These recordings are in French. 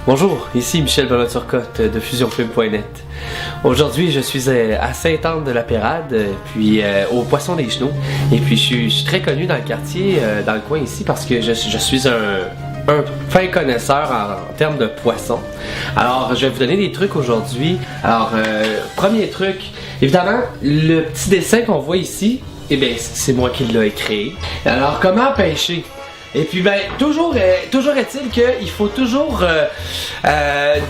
Bonjour, ici Michel Benoît-Turcotte de FusionFilm.net. Aujourd'hui, je suis à Sainte-Anne-de-la-Pérade, puis au Poisson des Chenaux. Et puis, je suis très connu dans le quartier, dans le coin ici, parce que je suis un fin connaisseur en termes de poissons. Alors, je vais vous donner des trucs aujourd'hui. Alors, premier truc, évidemment, le petit dessin qu'on voit ici, eh bien, c'est moi qui l'ai créé. Alors, comment pêcher? Et puis ben, toujours est-il qu'il faut toujours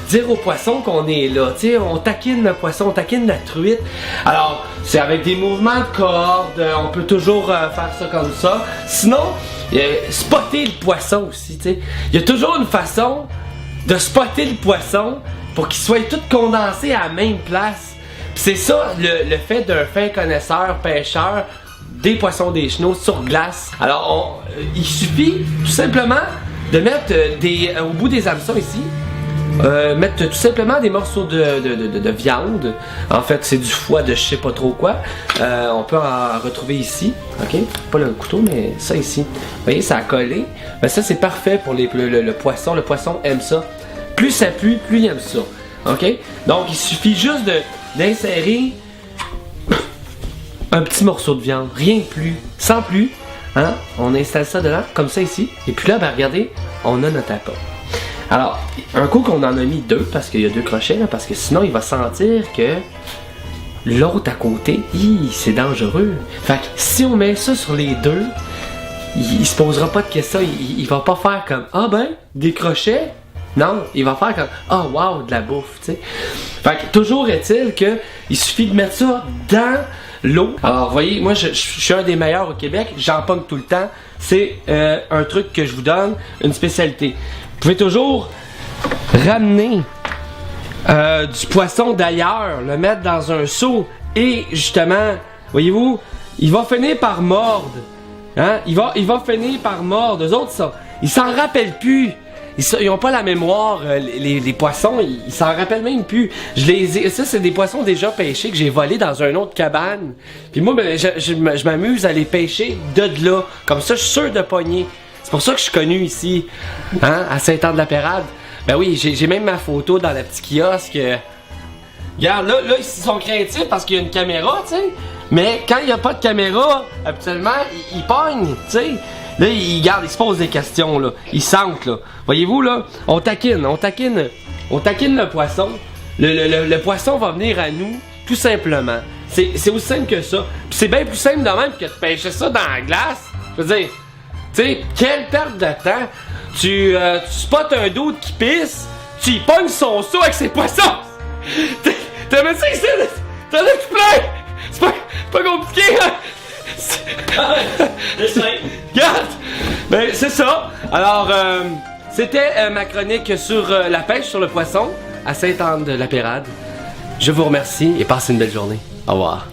dire au poisson qu'on est là. Tu sais, on taquine le poisson, on taquine la truite. Alors, c'est avec des mouvements de corde, on peut toujours faire ça comme ça. Sinon, spotter le poisson aussi, tu sais. Il y a toujours une façon de spotter le poisson pour qu'il soit tout condensé à la même place. Puis c'est ça le fait d'un fin connaisseur, pêcheur, des poissons des chenaux sur glace. Alors, il suffit tout simplement de mettre au bout des hameçons ici, mettre tout simplement des morceaux de viande. En fait, c'est du foie de je sais pas trop quoi. On peut en retrouver ici. Ok, pas le couteau, mais ça ici. Vous voyez, ça a collé. Ben ça, c'est parfait pour le poisson. Le poisson aime ça. Plus ça pue, plus il aime ça. Ok, donc il suffit juste d'insérer un petit morceau de viande, rien de plus, sans plus, hein? On installe ça dedans, comme ça ici, et puis là, ben regardez, on a notre appât. Alors, un coup qu'on en a mis deux, parce qu'il y a deux crochets, là, parce que sinon, il va sentir que l'autre à côté, c'est dangereux. Fait que si on met ça sur les deux, il se posera pas de questions, il va pas faire comme, ah ben, des crochets? Non, il va faire comme, ah wow, de la bouffe, tu sais. Fait que toujours est-il que il suffit de mettre ça dans l'eau. Alors, vous voyez, moi, je suis un des meilleurs au Québec. J'en pogne tout le temps. C'est un truc que je vous donne, une spécialité. Vous pouvez toujours ramener du poisson d'ailleurs, le mettre dans un seau et justement, voyez-vous, il va finir par mordre. Hein? Il va finir par mordre. Eux autres, ça, ils s'en rappellent plus. Ils ont pas la mémoire, les poissons, ils s'en rappellent même plus. Ça, c'est des poissons déjà pêchés que j'ai volés dans une autre cabane. Puis moi, ben, je m'amuse à les pêcher de là. Comme ça, je suis sûr de pogner. C'est pour ça que je suis connu ici, hein, à Sainte-Anne-de-la-Pérade. Ben oui, j'ai même ma photo dans le petit kiosque. Regarde, là, ils sont craintifs parce qu'il y a une caméra, tu sais. Mais quand il n'y a pas de caméra, habituellement, ils pognent, tu sais. Là, ils se posent des questions, là. Ils sentent, là. Voyez-vous, là, on taquine le poisson. Le poisson va venir à nous, tout simplement. C'est aussi simple que ça. Puis c'est bien plus simple de même que de pêcher ça dans la glace. Je veux dire, tu sais, quelle perte de temps. Tu spots un doute qui pisse, tu y pognes son seau avec ses poissons. T'as mis ça ici, t'en as tout plein. C'est pas compliqué, hein. Regarde! Ben, c'est ça. Alors, c'était ma chronique sur la pêche sur le poisson à Sainte-Anne-de-la-Pérade. Je vous remercie et passez une belle journée. Au revoir.